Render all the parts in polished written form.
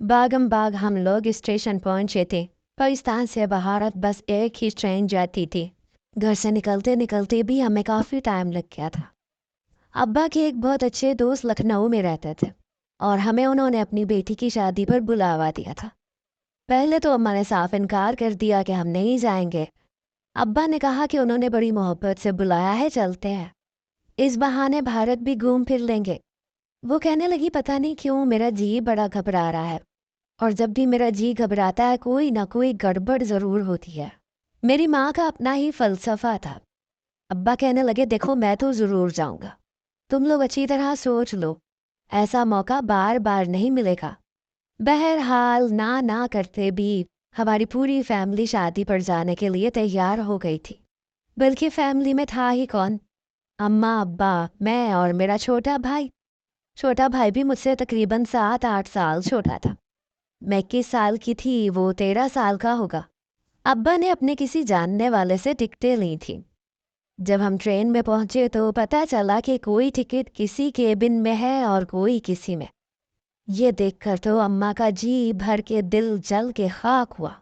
भागम भाग हम लोग स्टेशन पहुंचे थे। पाकिस्तान से भारत बस एक ही ट्रेन जाती थी। घर से निकलते निकलते भी हमें काफ़ी टाइम लग गया था। अब्बा के एक बहुत अच्छे दोस्त लखनऊ में रहते थे और हमें उन्होंने अपनी बेटी की शादी पर बुलावा दिया था। पहले तो अम्मा ने साफ इनकार कर दिया कि हम नहीं जाएंगे। अब्बा ने कहा कि उन्होंने बड़ी मोहब्बत से बुलाया है, चलते हैं, इस बहाने भारत भी घूम फिर लेंगे। वो कहने लगी, पता नहीं क्यों मेरा जी बड़ा घबरा रहा है और जब भी मेरा जी घबराता है कोई ना कोई गड़बड़ ज़रूर होती है। मेरी माँ का अपना ही फ़लसफ़ा था। अब्बा कहने लगे, देखो मैं तो ज़रूर जाऊँगा, तुम लोग अच्छी तरह सोच लो, ऐसा मौका बार बार नहीं मिलेगा। बहरहाल ना करते भी हमारी पूरी फैमिली शादी पर जाने के लिए तैयार हो गई थी। बल्कि फैमिली में था ही कौन, अम्मा, अब्बा, मैं और मेरा छोटा भाई। छोटा भाई भी मुझसे तकरीबन 7-8 साल छोटा था। मैं 21 साल की थी, वो 13 साल का होगा। अब्बा ने अपने किसी जानने वाले से टिकटें ली थी। जब हम ट्रेन में पहुंचे तो पता चला कि कोई टिकट किसी केबिन में है और कोई किसी में। ये देखकर तो अम्मा का जी भर के दिल जल के खाक हुआ।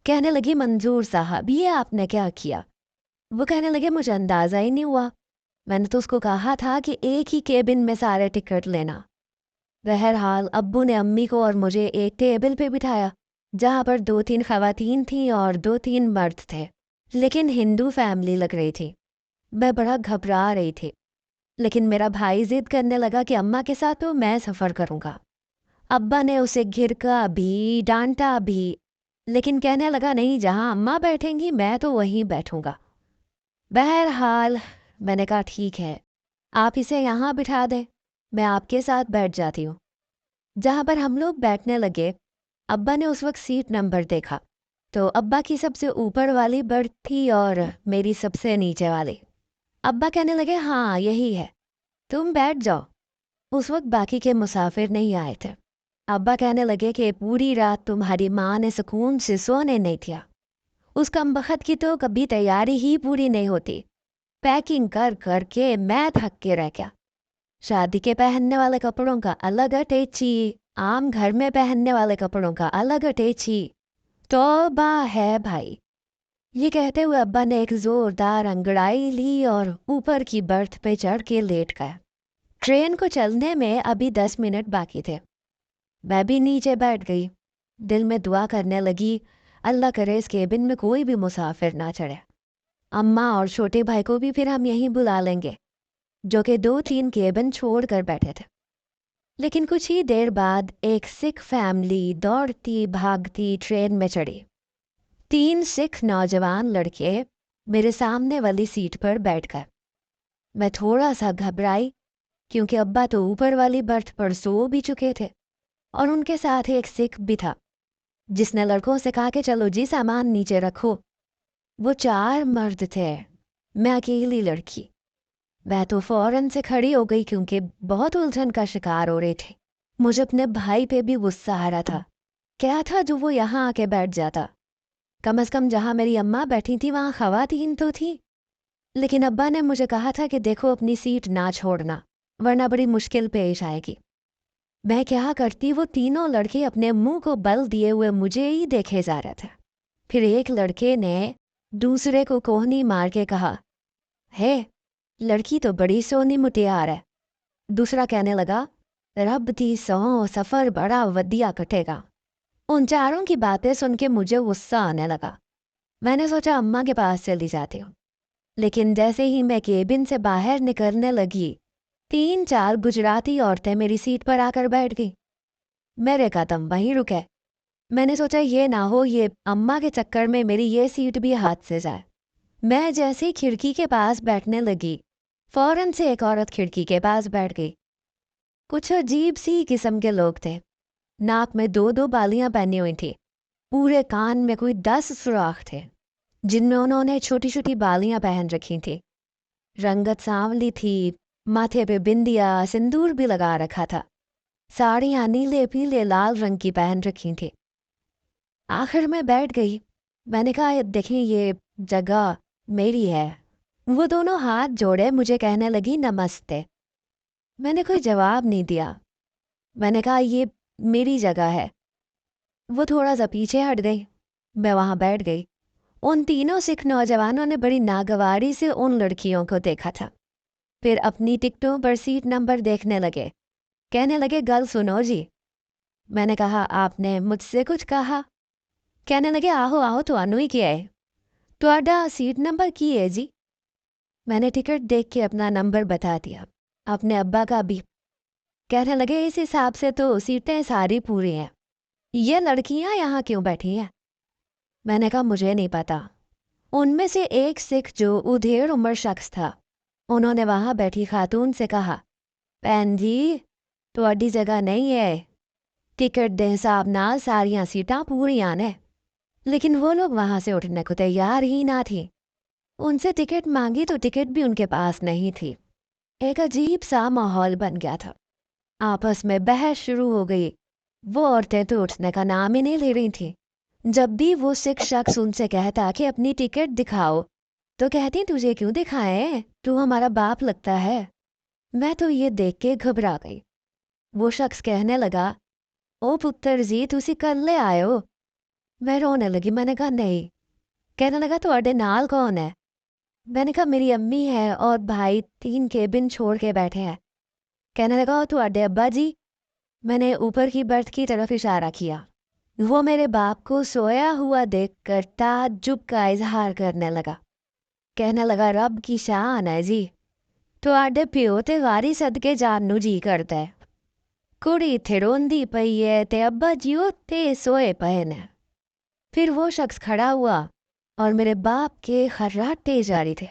कहने लगी, मंजूर साहब ये आपने क्या किया? वो कहने लगे, मुझे अंदाज़ा ही नहीं हुआ, मैंने तो उसको कहा था कि एक ही केबिन में सारे टिकट लेना। बहरहाल अब्बू ने अम्मी को और मुझे एक टेबल पे बिठाया जहाँ पर 2-3 खवातीन थीं और 2-3 मर्द थे, लेकिन हिंदू फैमिली लग रही थी। मैं बड़ा घबरा रही थी, लेकिन मेरा भाई जिद करने लगा कि अम्मा के साथ तो मैं सफ़र करूँगा। अब्बा ने उसे घिरका भी, डांटा भी, लेकिन कहने लगा, नहीं, जहाँ अम्मा बैठेंगी मैं तो वहीं बैठूँगा। बहरहाल मैंने कहा, ठीक है, आप इसे यहाँ बिठा दें, मैं आपके साथ बैठ जाती हूँ। जहाँ पर हम लोग बैठने लगे, अब्बा ने उस वक्त सीट नंबर देखा तो अब्बा की सबसे ऊपर वाली बर्थ थी और मेरी सबसे नीचे वाली। अब्बा कहने लगे, हाँ यही है, तुम बैठ जाओ। उस वक्त बाकी के मुसाफिर नहीं आए थे। अब्बा कहने लगे कि पूरी रात तुम्हारी माँ ने सुकून से सोने नहीं दिया। उस कमबख्त की तो कभी तैयारी ही पूरी नहीं होती। पैकिंग कर कर के मैं थक के रह गया। शादी के पहनने वाले कपड़ों का अलग अटैची, आम घर में पहनने वाले कपड़ों का अलग अटैची। तौबा है भाई। ये कहते हुए अब्बा ने एक जोरदार अंगड़ाई ली और ऊपर की बर्थ पे चढ़ के लेट गए। ट्रेन को चलने में अभी 10 मिनट बाकी थे। मैं भी नीचे बैठ गई, दिल में दुआ करने लगी, अल्लाह करे इस केबिन में कोई भी मुसाफिर ना चढ़े। अम्मा और छोटे भाई को भी फिर हम यहीं बुला लेंगे, जो कि 2-3 केबिन छोड़ कर बैठे थे। लेकिन कुछ ही देर बाद एक सिख फैमिली दौड़ती भागती ट्रेन में चढ़ी। 3 सिख नौजवान लड़के मेरे सामने वाली सीट पर बैठ गए। मैं थोड़ा सा घबराई क्योंकि अब्बा तो ऊपर वाली बर्थ पर सो भी चुके थे और उनके साथ एक सिख भी था जिसने लड़कों से कहा कि चलो जी सामान नीचे रखो। वो 4 मर्द थे, मैं अकेली लड़की। मैं तो फौरन से खड़ी हो गई क्योंकि बहुत उलझन का शिकार हो रही थी। मुझे अपने भाई पे भी गुस्सा आ रहा था। क्या था जो वो यहाँ आके बैठ जाता? कम से कम जहाँ मेरी अम्मा बैठी थी वहाँ खवातीन तो थी। लेकिन अब्बा ने मुझे कहा था कि देखो अपनी सीट ना छोड़ना, वरना बड़ी मुश्किल पेश आएगी। मैं क्या करती, वो तीनों लड़के अपने मुंह को बल दिए हुए मुझे ही देखे जा रहे थे। फिर एक लड़के ने दूसरे को कोहनी मार के कहा, हे, लड़की तो बड़ी सोनी मुटियार है। दूसरा कहने लगा, रब दी सौ, सफ़र बड़ा वदिया कटेगा। उन चारों की बातें सुन के मुझे गुस्सा आने लगा। मैंने सोचा अम्मा के पास चली जाती हूँ, लेकिन जैसे ही मैं केबिन से बाहर निकलने लगी, 3-4 गुजराती औरतें मेरी सीट पर आकर बैठ गई। मेरे कदम वहीं रुके। मैंने सोचा ये ना हो ये अम्मा के चक्कर में मेरी ये सीट भी हाथ से जाए। मैं जैसे ही खिड़की के पास बैठने लगी, फौरन से एक औरत खिड़की के पास बैठ गई। कुछ अजीब सी किस्म के लोग थे। नाक में 2-2 बालियां पहनी हुई थी, पूरे कान में कोई 10 सुराख थे जिनमें उन्होंने छोटी छोटी बालियां पहन रखी थी। रंगत सांवली थी, माथे पे बिंदिया सिंदूर भी लगा रखा था। साड़ियाँ नीले पीले लाल रंग की पहन रखी थी। आखिर में बैठ गई। मैंने कहा, देखें ये जगह मेरी है। वो दोनों हाथ जोड़े मुझे कहने लगी, नमस्ते। मैंने कोई जवाब नहीं दिया। मैंने कहा, ये मेरी जगह है, वो थोड़ा सा पीछे हट गई। मैं वहाँ बैठ गई। उन तीनों सिख नौजवानों ने बड़ी नागवारी से उन लड़कियों को देखा था। फिर अपनी टिकटों पर सीट नंबर देखने लगे। कहने लगे, गल सुनो जी। मैंने कहा, आपने मुझसे कुछ कहा? कहने लगे, आहो आहो तुहानू ही क्या है, तुहाडा सीट नंबर की है जी? मैंने टिकट देख के अपना नंबर बता दिया, अपने अब्बा का भी। कहने लगे, इस हिसाब से तो सीटें सारी पूरी हैं, ये लड़कियां यहाँ क्यों बैठी हैं? मैंने कहा, मुझे नहीं पता। उनमें से एक सिख जो उधेड़ उम्र शख्स था, उन्होंने वहां बैठी खातून से कहा, भैन जी तुहाडी जगह नहीं है, टिकट दे हिसाब नाल सारियां सीटां पूरियां ने। लेकिन वो लोग वहां से उठने को तैयार ही ना थी। उनसे टिकट मांगी तो टिकट भी उनके पास नहीं थी। एक अजीब सा माहौल बन गया था। आपस में बहस शुरू हो गई। वो औरतें तो उठने का नाम ही नहीं ले रही थी। जब भी वो सिख शख्स उनसे कहता कि अपनी टिकट दिखाओ, तो कहती, तुझे क्यों दिखाएं, तू हमारा बाप लगता है। मैं तो ये देख के घबरा गई। वो शख्स कहने लगा, ओ पुत्र जी तुसी कल्ले आए हो? मैं रोने लगी। मैंने कहा, नहीं। कहने लगा, तुहाडे नाल कौन है? मैंने कहा, मेरी अम्मी है और भाई 3 केबिन छोड़ के बैठे हैं। कहने लगा, ओ तुहाडे अब्बा जी? मैंने ऊपर की बर्थ की तरफ इशारा किया। वो मेरे बाप को सोया हुआ देखकर ताज्जुब का इजहार करने लगा। कहने लगा, रब की शान है जी, तुहाडे प्यो ते वारी सदके जान नू जी करता है। कुड़ी इत्थे रोंदी पई है ते अब्बा जी उत्ते सोए पए ने। फिर वो शख्स खड़ा हुआ और मेरे बाप के खर्राटे जारी थे।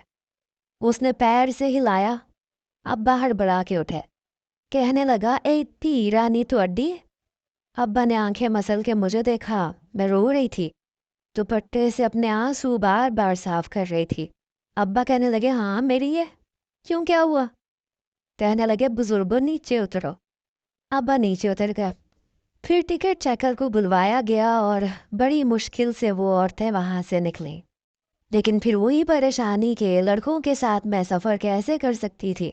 उसने पैर से हिलाया। अब्बा हड़बड़ा के उठे। कहने लगा, ए धी रानी तुअड्डी। अब्बा ने आंखें मसल के मुझे देखा। मैं रो रही थी, दुपट्टे से अपने आंसू बार बार साफ कर रही थी। अब्बा कहने लगे, हाँ मेरी है, क्यों क्या हुआ? कहने लगे, बुजुर्गो नीचे उतरो। अब्बा नीचे उतर गए। फिर टिकट चेकर को बुलवाया गया और बड़ी मुश्किल से वो औरतें वहां से निकली। लेकिन फिर वही परेशानी के लड़कों के साथ मैं सफ़र कैसे कर सकती थी।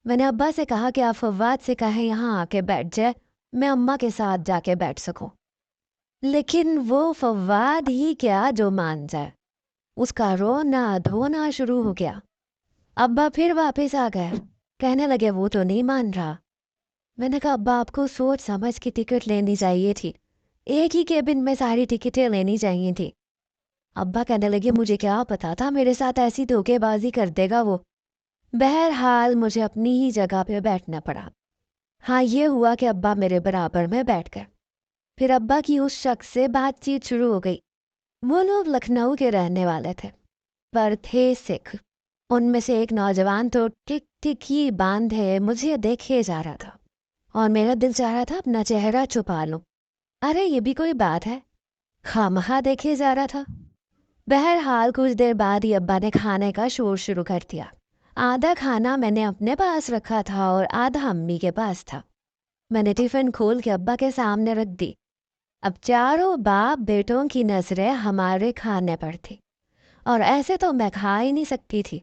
मैंने अब्बा से कहा कि आप फवाद से कहें यहाँ आके बैठ जाए, मैं अम्मा के साथ जाके बैठ सकूं। लेकिन वो फवाद ही क्या जो मान जाए। उसका रोना धोना शुरू हो गया। अब्बा फिर वापस आ गए। कहने लगे, वो तो नहीं मान रहा। मैंने कहा, अब्बा आपको सोच समझ की टिकट लेनी चाहिए थी, एक ही केबिन में सारी टिकटें लेनी चाहिए थी। अब्बा कहने लगे, मुझे क्या पता था मेरे साथ ऐसी धोखेबाजी कर देगा वो। बहरहाल मुझे अपनी ही जगह पे बैठना पड़ा। हाँ, ये हुआ कि अब्बा मेरे बराबर में बैठ गए। फिर अब्बा की उस शख्स से बातचीत शुरू हो गई। वो लोग लखनऊ के रहने वाले थे, पर थे सिख। उनमें से एक नौजवान तो टिक टिक ही बांधे मुझे देखे जा रहा था और मेरा दिल चाह रहा था अपना चेहरा छुपा लूं। अरे ये भी कोई बात है, खामखा देखे जा रहा था। बहरहाल कुछ देर बाद ही अब्बा ने खाने का शोर शुरू कर दिया। आधा खाना मैंने अपने पास रखा था और आधा अम्मी के पास था। मैंने टिफिन खोल के अब्बा के सामने रख दी। अब चारों बाप बेटों की नजरें हमारे खाने पर थी और ऐसे तो मैं खा ही नहीं सकती थी।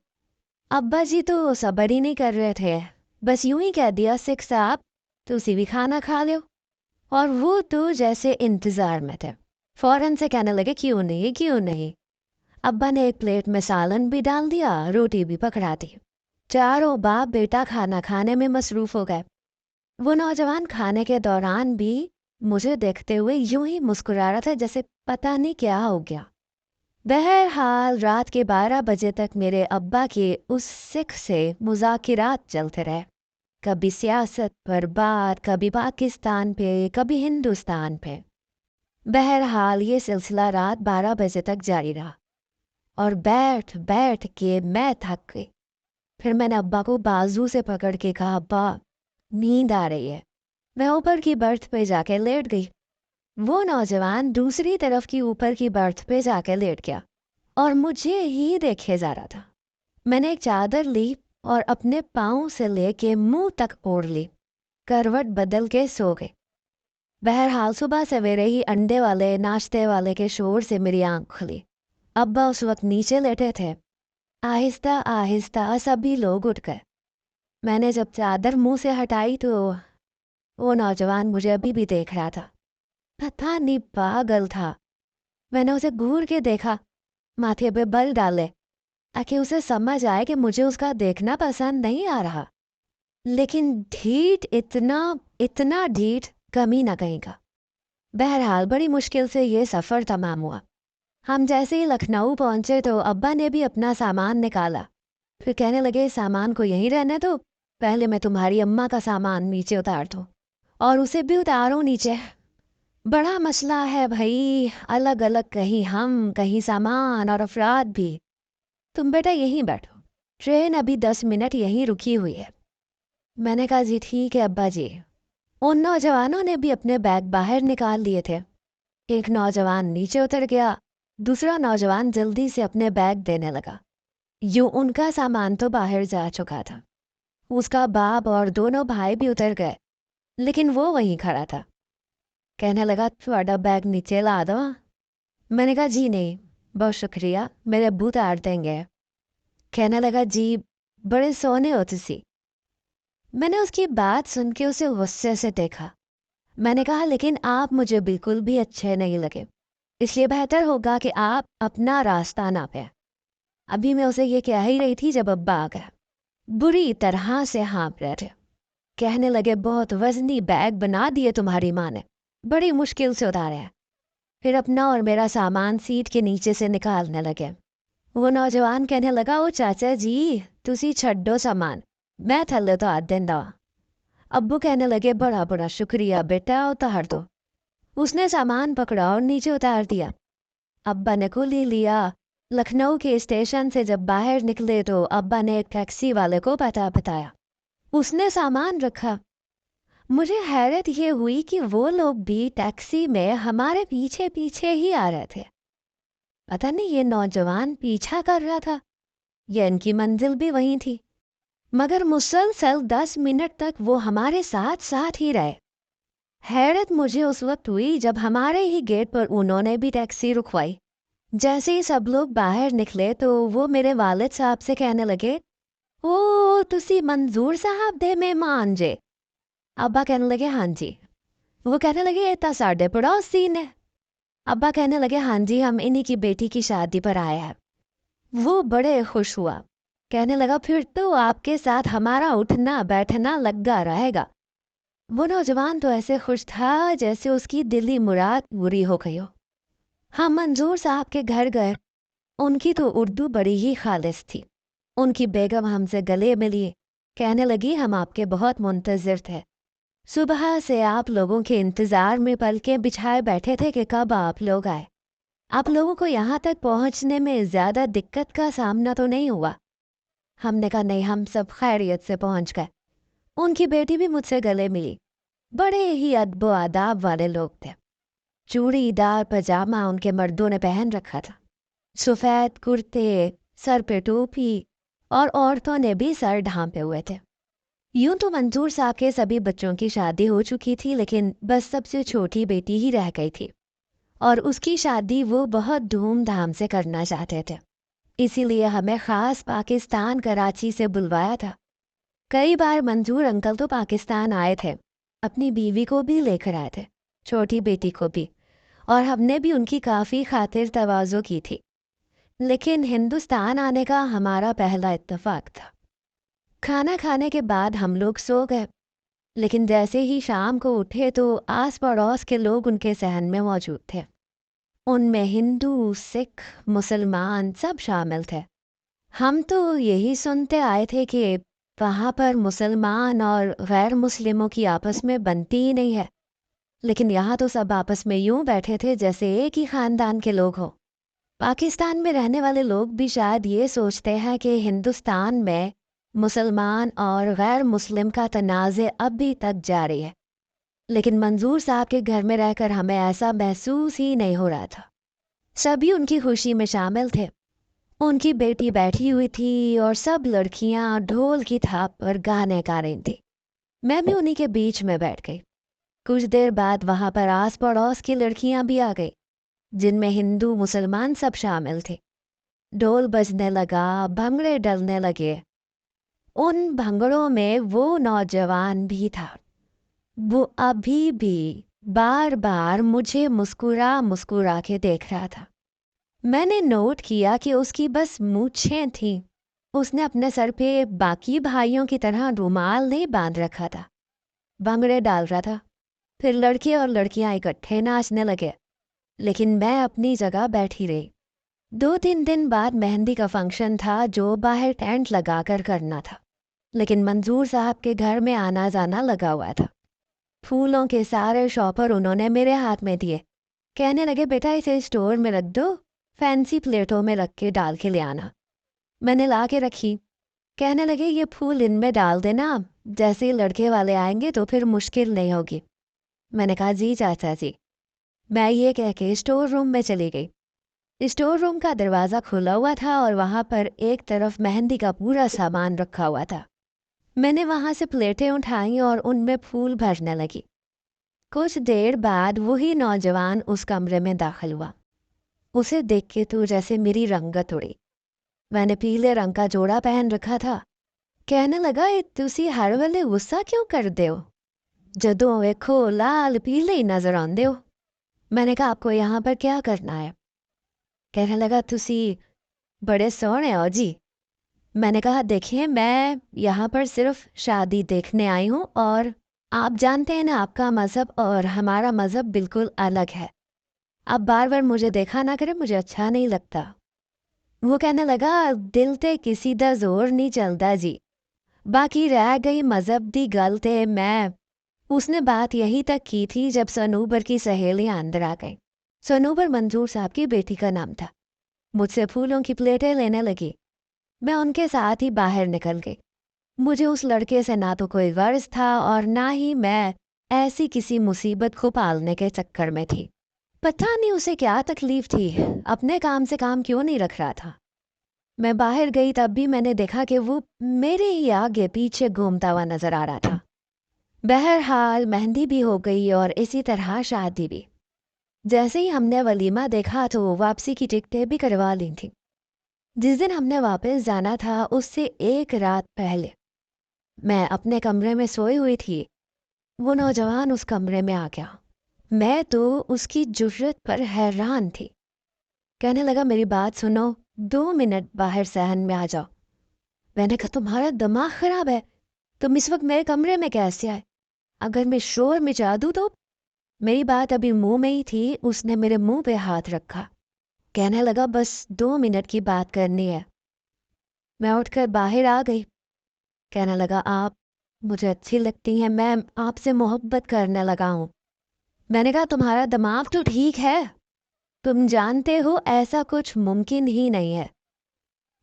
अब्बा जी तो सब्र ही नहीं कर रहे थे, बस यूं ही कह दिया, सिख साहब तुसी भी खाना खा लो। और वो तो जैसे इंतजार में थे। फौरन से कहने लगे, क्यों नहीं क्यों नहीं। अब्बा ने एक प्लेट में सालन भी डाल दिया, रोटी भी पकड़ा दी। चारों बाप बेटा खाना खाने में मसरूफ हो गए। वो नौजवान खाने के दौरान भी मुझे देखते हुए यूं ही मुस्कुरा रहा था जैसे पता नहीं क्या हो गया। बहरहाल रात के 12 बजे तक मेरे अब्बा के उस सिख से मुज़ाकिरात चलते रहे। कभी सियासत पर बात, कभी पाकिस्तान पे, कभी हिंदुस्तान पे। बहरहाल ये सिलसिला रात 12 बजे तक जारी रहा और बैठ बैठ के मैं थक गई। फिर मैंने अब्बा को बाजू से पकड़ के कहा, अब्बा नींद आ रही है। मैं ऊपर की बर्थ पे जाके लेट गई। वो नौजवान दूसरी तरफ की ऊपर की बर्थ पे जाके लेट गया और मुझे ही देखे जा रहा था। मैंने एक चादर ली और अपने पाँव से लेके मुंह तक ओढ़ ली। करवट बदल के सो गई। बहरहाल सुबह सवेरे ही अंडे वाले नाश्ते वाले के शोर से मेरी आंख खुली। अब्बा उस वक्त नीचे लेटे थे। आहिस्ता आहिस्ता सभी लोग उठ गए। मैंने जब चादर मुंह से हटाई तो वो नौजवान मुझे अभी भी देख रहा था। पता नहीं पागल था। मैंने उसे घूर के देखा, माथे पे बल डाले ताकि उसे समझ आए कि मुझे उसका देखना पसंद नहीं आ रहा। लेकिन ढीठ, इतना इतना ढीठ, कमी ना कहीं का। बहरहाल बड़ी मुश्किल से ये सफ़र तमाम हुआ। हम जैसे ही लखनऊ पहुंचे तो अब्बा ने भी अपना सामान निकाला। फिर कहने लगे, सामान को यहीं रहने दो, पहले मैं तुम्हारी अम्मा का सामान नीचे उतार दूँ। और उसे भी उतारो नीचे। बड़ा मसला है भाई, अलग अलग, कहीं हम, कहीं सामान और अफराद भी। तुम बेटा यहीं बैठो, ट्रेन अभी 10 मिनट यहीं रुकी हुई है। मैंने कहा, जी ठीक है अब्बा जी। उन नौजवानों ने भी अपने बैग बाहर निकाल लिए थे। एक नौजवान नीचे उतर गया, दूसरा नौजवान जल्दी से अपने बैग देने लगा। यूं उनका सामान तो बाहर जा चुका था। उसका बाप और दोनों भाई भी उतर गए, लेकिन वो वहीं खड़ा था। कहने लगा, थोड़ा बैग नीचे ला दो। मैंने कहा, जी नहीं, बहुत शुक्रिया, मेरे अब्बू उतार देंगे। कहने लगा, जी बड़े सोने हो तुसी। मैंने उसकी बात सुन के उसे गुस्से से देखा। मैंने कहा, लेकिन आप मुझे बिल्कुल भी अच्छे नहीं लगे, इसलिए बेहतर होगा कि आप अपना रास्ता नापें। अभी मैं उसे ये कह ही रही थी जब अब्बा आ गए। बुरी तरह से हाँफ रहे थे। कहने लगे, बहुत वजनी बैग बना दिए तुम्हारी माँ ने, बड़ी मुश्किल से उतारे हैं। फिर अपना और मेरा सामान सीट के नीचे से निकालने लगे। वो नौजवान कहने लगा, ओ चाचा जी, तुसी छड्डो सामान, मैं थल्ले तो हाथ देंदा। अब्बू कहने लगे, बड़ा बड़ा शुक्रिया बेटा, उतार दो। उसने सामान पकड़ा और नीचे उतार दिया। अब्बा ने कुल्ली लिया। लखनऊ के स्टेशन से जब बाहर निकले तो अब्बा ने एक टैक्सी वाले को पता बताया। उसने सामान रखा। मुझे हैरत ये हुई कि वो लोग भी टैक्सी में हमारे पीछे पीछे ही आ रहे थे। पता नहीं ये नौजवान पीछा कर रहा था या इनकी मंजिल भी वहीं थी, मगर मुसलसल 10 मिनट तक वो हमारे साथ साथ ही रहे। हैरत मुझे उस वक्त हुई जब हमारे ही गेट पर उन्होंने भी टैक्सी रुकवाई। जैसे ही सब लोग बाहर निकले तो वो मेरे वालिद साहब से कहने लगे, ओ तुसी मंजूर साहब दे मेहमान जे। अब्बा कहने लगे, हाँ जी। वो कहने लगे, ये तो साढ़े पड़ोसी ने। अब्बा कहने लगे, हाँ जी, हम इन्हीं की बेटी की शादी पर आए हैं। वो बड़े खुश हुआ। कहने लगा, फिर तो आपके साथ हमारा उठना बैठना लगा रहेगा। वो नौजवान तो ऐसे खुश था जैसे उसकी दिली मुराद पूरी हो गई हो। हम मंजूर साहब के घर गए। उनकी तो उर्दू बड़ी ही खालिस थी। उनकी बेगम हमसे गले मिली। कहने लगी, हम आपके बहुत मुंतज़िर थे, सुबह से आप लोगों के इंतज़ार में पलकें बिछाए बैठे थे कि कब आप लोग आए। आप लोगों को यहाँ तक पहुँचने में ज़्यादा दिक्कत का सामना तो नहीं हुआ। हमने कहा, नहीं, हम सब खैरियत से पहुँच गए। उनकी बेटी भी मुझसे गले मिली। बड़े ही अदब आदाब वाले लोग थे। चूड़ीदार पजामा उनके मर्दों ने पहन रखा था, सफ़ेद कुर्ते, सर पे टोपी, और औरतों ने भी सर ढांपे हुए थे। यूं तो मंजूर साहब के सभी बच्चों की शादी हो चुकी थी, लेकिन बस सबसे छोटी बेटी ही रह गई थी, और उसकी शादी वो बहुत धूमधाम से करना चाहते थे। इसीलिए हमें ख़ास पाकिस्तान कराची से बुलवाया था। कई बार मंजूर अंकल तो पाकिस्तान आए थे, अपनी बीवी को भी लेकर आए थे, छोटी बेटी को भी, और हमने भी उनकी काफ़ी खातिर तवाज़ो की थी। लेकिन हिंदुस्तान आने का हमारा पहला इत्तेफाक था। खाना खाने के बाद हम लोग सो गए, लेकिन जैसे ही शाम को उठे तो आस पड़ोस के लोग उनके सहन में मौजूद थे। उनमें हिंदू, सिख, मुसलमान सब शामिल थे। हम तो यही सुनते आए थे कि वहाँ पर मुसलमान और गैर मुस्लिमों की आपस में बनती ही नहीं है, लेकिन यहाँ तो सब आपस में यूं बैठे थे जैसे एक ही ख़ानदान के लोग हों। पाकिस्तान में रहने वाले लोग भी शायद ये सोचते हैं कि हिंदुस्तान में मुसलमान और गैर मुस्लिम का तनाज़े अब भी तक जारी है, लेकिन मंजूर साहब के घर में रहकर हमें ऐसा महसूस ही नहीं हो रहा था। सभी उनकी खुशी में शामिल थे। उनकी बेटी बैठी हुई थी और सब लड़कियां ढोल की थाप पर गाने गा रही थी। मैं भी उन्हीं के बीच में बैठ गई। कुछ देर बाद वहां पर आस पड़ोस की लड़कियां भी आ गई, जिनमें हिंदू मुसलमान सब शामिल थे। ढोल बजने लगा, भंगड़े डलने लगे। उन भंगड़ों में वो नौजवान भी था। वो अभी भी बार बार मुझे मुस्कुरा मुस्कुरा के देख रहा था। मैंने नोट किया कि उसकी बस मूछें थीं। उसने अपने सर पे बाकी भाइयों की तरह रुमाल नहीं बांध रखा था, भंगड़े डाल रहा था। फिर लड़के और लड़कियां इकट्ठे नाचने लगे, लेकिन मैं अपनी जगह बैठी रही। 2-3 दिन बाद मेहंदी का फंक्शन था जो बाहर टेंट लगाकर करना था, लेकिन मंजूर साहब के घर में आना जाना लगा हुआ था। फूलों के सारे शॉपर उन्होंने मेरे हाथ में दिए। कहने लगे, बेटा इसे स्टोर में रख दो, फैंसी प्लेटों में रख के डाल के ले आना। मैंने ला के रखी। कहने लगे, ये फूल इनमें डाल देना, जैसे ही लड़के वाले आएंगे तो फिर मुश्किल नहीं होगी। मैंने कहा, जी चाचा जी। मैं ये कह के स्टोर रूम में चली गई। स्टोर रूम का दरवाज़ा खुला हुआ था और वहाँ पर एक तरफ मेहंदी का पूरा सामान रखा हुआ था। मैंने वहाँ से प्लेटें उठाई और उनमें फूल भरने लगी। कुछ देर बाद वही नौजवान उस कमरे में दाखिल हुआ। उसे देख के तो जैसे मेरी रंगत उड़ी। मैंने पीले रंग का जोड़ा पहन रखा था। कहने लगा, तुसी हर वेले गुस्सा क्यों कर दे हो? जदों वेखो लाल पीले ही नजर आंदे हो। मैंने कहा, आपको यहाँ पर क्या करना है? कहने लगा, तुसी बड़े सोहने हो जी। मैंने कहा, देखिए मैं यहाँ पर सिर्फ शादी देखने आई हूँ और आप जानते हैं ना, आपका मज़हब और हमारा मज़हब बिल्कुल अलग है। आप बार बार मुझे देखा ना करें, मुझे अच्छा नहीं लगता। वो कहने लगा, दिल ते किसी दा जोर नहीं चलता जी, बाकी रह गई मज़हब दी गल ते मैं। उसने बात यही तक की थी जब सनूबर की सहेलियां अंदर आ गई। सनूबर मंजूर साहब की बेटी का नाम था। मुझसे फूलों की प्लेटें लेने लगी। मैं उनके साथ ही बाहर निकल गई। मुझे उस लड़के से ना तो कोई गर्ज था और ना ही मैं ऐसी किसी मुसीबत को पालने के चक्कर में थी। पता नहीं उसे क्या तकलीफ थी, अपने काम से काम क्यों नहीं रख रहा था। मैं बाहर गई तब भी मैंने देखा कि वो मेरे ही आगे पीछे घूमता हुआ नजर आ रहा था। बहरहाल मेहंदी भी हो गई और इसी तरह शादी भी। जैसे ही हमने वलीमा देखा तो वापसी की टिकटें भी करवा ली थी। जिस दिन हमने वापस जाना था उससे एक रात पहले मैं अपने कमरे में सोई हुई थी। वो नौजवान उस कमरे में आ गया। मैं तो उसकी जुर्रत पर हैरान थी। कहने लगा, मेरी बात सुनो, 2 मिनट बाहर सहन में आ जाओ। मैंने कहा, तुम्हारा दिमाग खराब है, तुम इस वक्त मेरे कमरे में कैसे आए? अगर मैं शोर मचा दूं तो? मेरी बात अभी मुंह में ही थी, उसने मेरे मुंह पे हाथ रखा। कहने लगा, बस 2 मिनट की बात करनी है। मैं उठकर बाहर आ गई। कहने लगा, आप मुझे अच्छी लगती हैं, मैं आपसे मोहब्बत करने लगा हूँ। मैंने कहा, तुम्हारा दिमाग तो ठीक है, तुम जानते हो ऐसा कुछ मुमकिन ही नहीं है।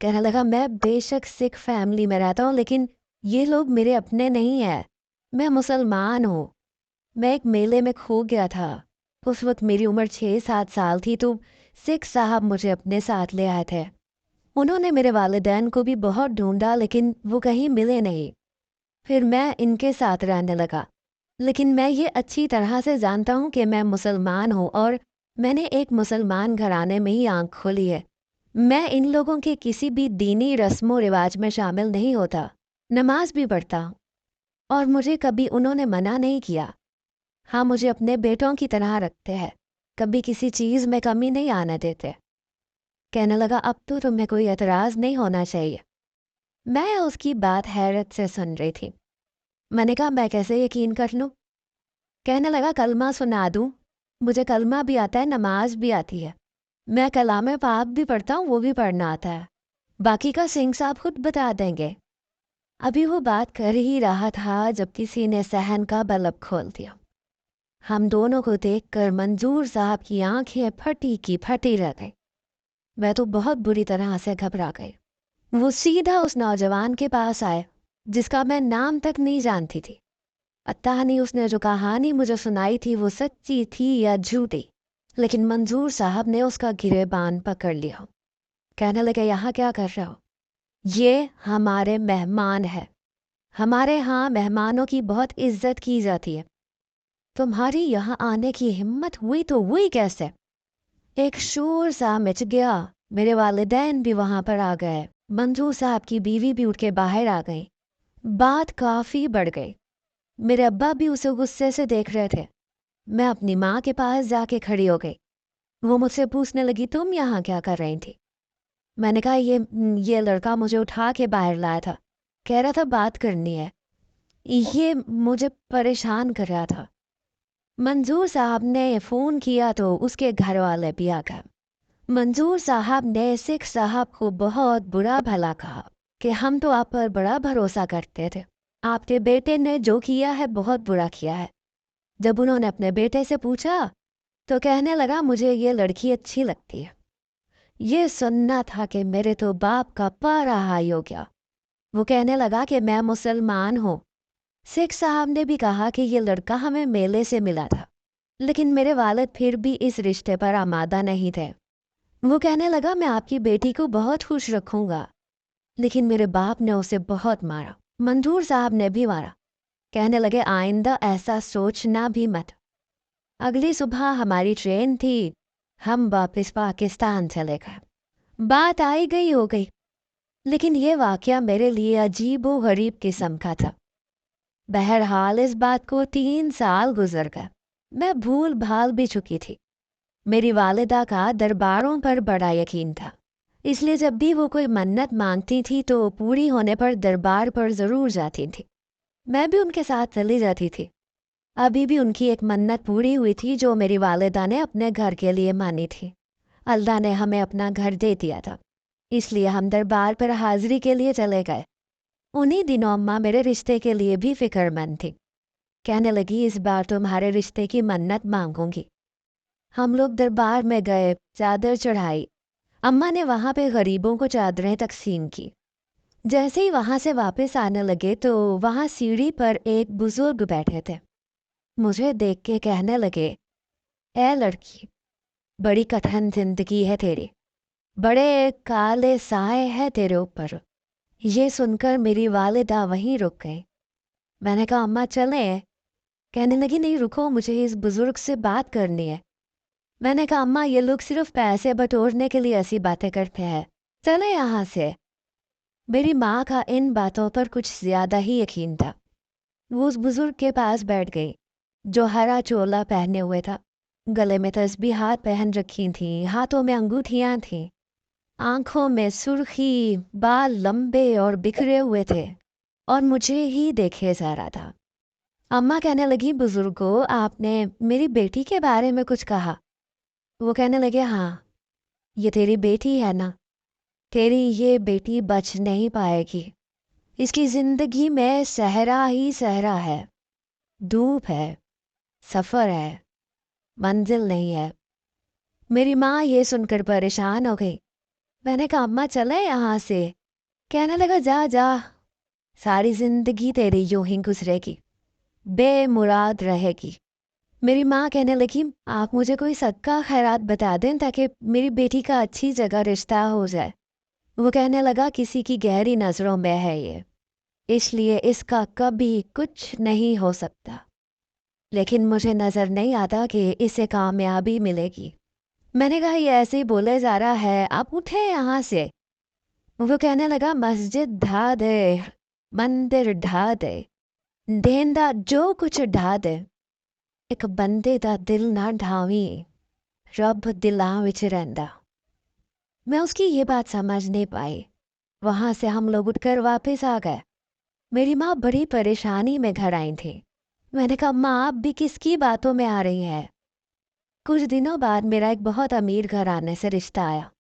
कहने लगा, मैं बेशक सिख फैमिली में रहता हूँ, लेकिन ये लोग मेरे अपने नहीं हैं। मैं मुसलमान हूँ। मैं एक मेले में खो गया था। उस वक्त मेरी उम्र 6-7 साल थी तो सिख साहब मुझे अपने साथ ले आए थे। उन्होंने मेरे वालिदैन को भी बहुत ढूंढा, लेकिन वो कहीं मिले नहीं। फिर मैं इनके साथ रहने लगा। लेकिन मैं ये अच्छी तरह से जानता हूँ कि मैं मुसलमान हूँ और मैंने एक मुसलमान घराने में ही आंख खोली है। मैं इन लोगों के किसी भी दीनी रस्मों रिवाज में शामिल नहीं होता, नमाज भी पढ़ता हूँ और मुझे कभी उन्होंने मना नहीं किया। हाँ, मुझे अपने बेटों की तरह रखते हैं, कभी किसी चीज़ में कमी नहीं आने देते। कहने लगा, अब तो तुम्हें कोई एतराज़ नहीं होना चाहिए। मैं उसकी बात हैरत से सुन रही थी। मैंने कहा, मैं कैसे यकीन कर लूँ? कहने लगा, कलमा सुना दूँ? मुझे कलमा भी आता है, नमाज भी आती है। मैं कलामे पाक भी पढ़ता हूँ, वो भी पढ़ना आता है। बाकी का सिंह साहब खुद बता देंगे। अभी वो बात कर ही रहा था जब किसी ने सहन का बल्ब खोल दिया। हम दोनों को देखकर मंजूर साहब की आंखें फटी की फटी रह गई। मैं तो बहुत बुरी तरह से घबरा गई। वो सीधा उस नौजवान के पास आए जिसका मैं नाम तक नहीं जानती थी। पता नहीं उसने जो कहानी मुझे सुनाई थी वो सच्ची थी या झूठी, लेकिन मंजूर साहब ने उसका गिरेबान पकड़ लिया। कहने लगे, यहाँ क्या कर रहे हो? ये हमारे मेहमान है। हमारे यहाँ मेहमानों की बहुत इज्जत की जाती है। तुम्हारी यहाँ आने की हिम्मत हुई तो हुई कैसे? एक शोर सा मच गया। मेरे वालिदैन भी वहां पर आ गए। मंजूर साहब की बीवी भी उठ के बाहर आ गई। बात काफी बढ़ गई। मेरे अब्बा भी उसे गुस्से से देख रहे थे। मैं अपनी माँ के पास जाके खड़ी हो गई। वो मुझसे पूछने लगी, तुम यहाँ क्या कर रही थी? मैंने कहा, ये लड़का मुझे उठा के बाहर लाया था, कह रहा था बात करनी है, ये मुझे परेशान कर रहा था। मंजूर साहब ने फ़ोन किया तो उसके घर वाले भी आ गए। मंजूर साहब ने सिख साहब को बहुत बुरा भला कहा कि हम तो आप पर बड़ा भरोसा करते थे, आपके बेटे ने जो किया है बहुत बुरा किया है। जब उन्होंने अपने बेटे से पूछा तो कहने लगा, मुझे ये लड़की अच्छी लगती है। ये सुनना था कि मेरे तो बाप का पारा हाई हो गया। वो कहने लगा कि मैं मुसलमान हूँ। सिख साहब ने भी कहा कि ये लड़का हमें मेले से मिला था, लेकिन मेरे वालिद फिर भी इस रिश्ते पर आमादा नहीं थे। वो कहने लगा, मैं आपकी बेटी को बहुत खुश रखूंगा, लेकिन मेरे बाप ने उसे बहुत मारा। मंजूर साहब ने भी मारा। कहने लगे, आइंदा ऐसा सोचना भी मत। अगली सुबह हमारी ट्रेन थी, हम वापस पाकिस्तान चले गए। बात आई गई हो गई, लेकिन ये वाकया मेरे लिए अजीब व गरीब किस्म का था। बहरहाल इस बात को 3 साल गुजर गए। मैं भूल भाल भी चुकी थी। मेरी वालिदा का दरबारों पर बड़ा यकीन था, इसलिए जब भी वो कोई मन्नत मांगती थी तो पूरी होने पर दरबार पर ज़रूर जाती थी। मैं भी उनके साथ चली जाती थी। अभी भी उनकी एक मन्नत पूरी हुई थी जो मेरी वालिदा ने अपने घर के लिए मानी थी। अल्लाह ने हमें अपना घर दे दिया था, इसलिए हम दरबार पर हाजिरी के लिए चले गए। उन्हीं दिनों अम्मा मेरे रिश्ते के लिए भी फिक्रमंद थी। कहने लगी, इस बार तुम्हारे रिश्ते की मन्नत मांगूंगी। हम लोग दरबार में गए, चादर चढ़ाई। अम्मा ने वहाँ पे गरीबों को चादरें तकसीम की। जैसे ही वहाँ से वापस आने लगे तो वहाँ सीढ़ी पर एक बुजुर्ग बैठे थे। मुझे देख के कहने लगे, ए लड़की, बड़ी कठिन जिंदगी है तेरी, बड़े काले साए हैं तेरे ऊपर। ये सुनकर मेरी वालिदा वहीं रुक गई। मैंने कहा, अम्मा चलें? कहने लगी, नहीं रुको, मुझे इस बुजुर्ग से बात करनी है। मैंने कहा, अम्मा ये लोग सिर्फ पैसे बटोरने के लिए ऐसी बातें करते हैं, चले यहाँ से। मेरी माँ का इन बातों पर कुछ ज्यादा ही यकीन था। वो उस बुजुर्ग के पास बैठ गई जो हरा चोला पहने हुए था, गले में तस्बीहात पहन रखी थी, हाथों में अंगूठियां थी, आंखों में सुर्खी, बाल लंबे और बिखरे हुए थे और मुझे ही देखे जा रहा था। अम्मा कहने लगी, बुजुर्गो, आपने मेरी बेटी के बारे में कुछ कहा? वो कहने लगे, हाँ, ये तेरी बेटी है ना? तेरी ये बेटी बच नहीं पाएगी। इसकी जिंदगी में सहरा ही सहरा है, धूप है, सफ़र है, मंजिल नहीं है। मेरी माँ ये सुनकर परेशान हो गई। मैंने कहा, अम्मा चले यहाँ से? कहने लगा, जा जा, सारी जिंदगी तेरी यूं ही गुजरेगी, बेमुराद रहेगी। मेरी माँ कहने लगी, आप मुझे कोई सदका खैरात बता दें ताकि मेरी बेटी का अच्छी जगह रिश्ता हो जाए। वो कहने लगा, किसी की गहरी नज़रों में है ये, इसलिए इसका कभी कुछ नहीं हो सकता, लेकिन मुझे नज़र नहीं आता कि इसे कामयाबी मिलेगी। मैंने कहा, ये ऐसे ही बोले जा रहा है, आप उठे यहाँ से। वो कहने लगा, मस्जिद ढा दे, मंदिर ढा दे, देंदा जो कुछ ढा दे, एक बंदे दा दिल ना ढावी, रब दिलां विच रहिंदा। मैं उसकी ये बात समझ नहीं पाई। वहां से हम लोग उठकर वापस आ गए। मेरी माँ बड़ी परेशानी में घर आई थी। मैंने कहा, माँ आप भी किसकी बातों में आ रही हैं? कुछ दिनों बाद मेरा एक बहुत अमीर घराने से रिश्ता आया।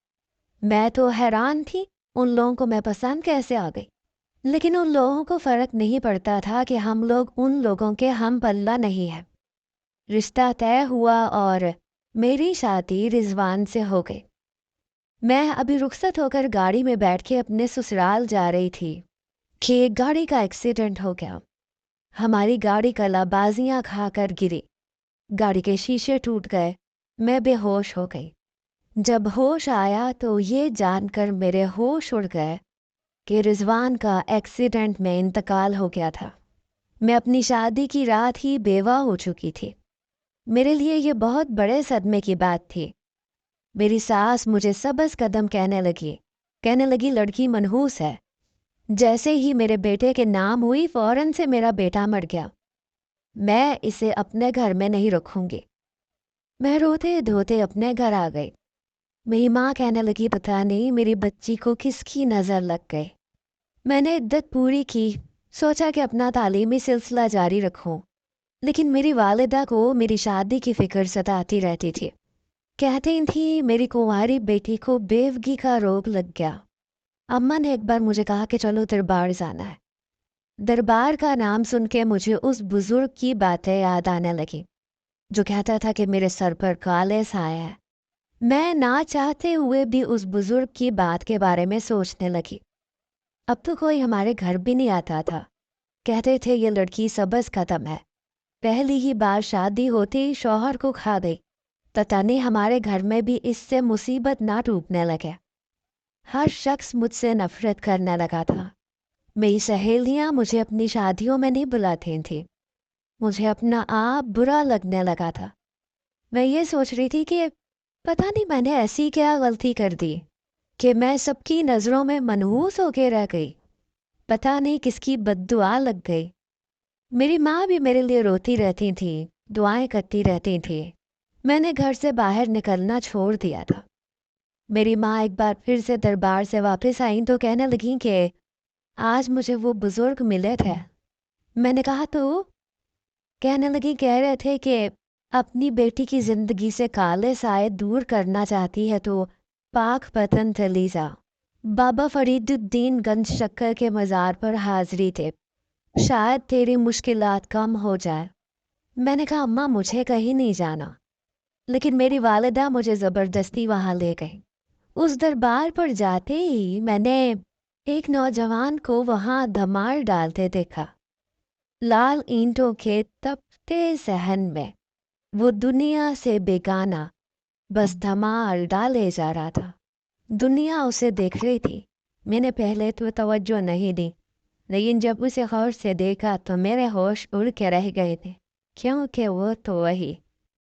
मैं तो हैरान थी, उन लोगों को मैं पसंद कैसे आ गई। लेकिन उन लोगों को फ़र्क नहीं पड़ता था कि हम लोग उन लोगों के हम पल्ला नहीं है। रिश्ता तय हुआ और मेरी शादी रिजवान से हो गई। मैं अभी रुखसत होकर गाड़ी में बैठ के अपने ससुराल जा रही थी कि गाड़ी का एक्सीडेंट हो गया। हमारी गाड़ी कलाबाजियाँ खाकर गिरी, गाड़ी के शीशे टूट गए, मैं बेहोश हो गई। जब होश आया तो ये जानकर मेरे होश उड़ गए कि रिजवान का एक्सीडेंट में इंतकाल हो गया था। मैं अपनी शादी की रात ही बेवा हो चुकी थी। मेरे लिए ये बहुत बड़े सदमे की बात थी। मेरी सास मुझे सबस कदम कहने लगी लड़की मनहूस है। जैसे ही मेरे बेटे के नाम हुई फौरन से मेरा बेटा मर गया। میں اسے اپنے گھر میں نہیں رکھوں گی۔ میں روتے دھوتے اپنے گھر آ گئی۔ میری ماں کہنے لگی پتہ نہیں میری بچی کو کس کی نظر لگ گئی۔ میں نے عدت پوری کی، سوچا کہ اپنا تعلیمی سلسلہ جاری رکھوں، لیکن میری والدہ کو میری شادی کی فکر ستاتی رہتی تھی۔ کہتی تھی میری کنواری بیٹی کو بیوگی کا روگ لگ گیا۔ اماں نے ایک بار مجھے کہا کہ چلو دربار جانا ہے۔ دربار کا نام سن کے مجھے اس بزرگ کی باتیں یاد آنے لگی جو کہتا تھا کہ میرے سر پر کالے سایہ ہے۔ میں نہ چاہتے ہوئے بھی اس بزرگ کی بات کے بارے میں سوچنے لگی۔ اب تو کوئی ہمارے گھر بھی نہیں آتا تھا، کہتے تھے یہ لڑکی سبز ختم ہے، پہلی ہی بار شادی ہوتی شوہر کو کھا گئی، پتہ نہیں ہمارے گھر میں بھی اس سے مصیبت نہ ٹوٹنے لگے۔ ہر شخص مجھ سے نفرت کرنے لگا تھا۔ میری سہیلیاں مجھے اپنی شادیوں میں نہیں بلاتی تھیں۔ مجھے اپنا آپ برا لگنے لگا تھا۔ میں یہ سوچ رہی تھی کہ پتہ نہیں میں نے ایسی کیا غلطی کر دی کہ میں سب کی نظروں میں منحوس ہو کے رہ گئی۔ پتہ نہیں کس کی بد دعا لگ گئی۔ میری ماں بھی میرے لیے روتی رہتی تھی، دعائیں کرتی رہتی تھی۔ میں نے گھر سے باہر نکلنا چھوڑ دیا تھا۔ میری ماں ایک بار پھر سے دربار سے واپس آئیں تو کہنے لگیں کہ آج مجھے وہ بزرگ ملے تھے۔ میں نے کہا تو؟ کہنے لگی کہہ رہے تھے کہ اپنی بیٹی کی زندگی سے کالے سائے دور کرنا چاہتی ہے تو پاک پتن چلی جا۔ بابا فرید الدین گنج شکر کے مزار پر حاضری تھے، شاید تیری مشکلات کم ہو جائے۔ میں نے کہا اماں مجھے کہیں نہیں جانا، لیکن میری والدہ مجھے زبردستی وہاں لے گئی۔ اس دربار پر جاتے ہی میں نے ایک نوجوان کو وہاں دھمال ڈالتے دیکھا۔ لال اینٹوں کے تپتے صحن میں وہ دنیا سے بیگانہ بس دھمال ڈالے جا رہا تھا۔ دنیا اسے دیکھ رہی تھی۔ میں نے پہلے تو توجہ نہیں دی، لیکن جب اسے غور سے دیکھا تو میرے ہوش اڑ کے رہ گئے تھے، کیونکہ وہ تو وہی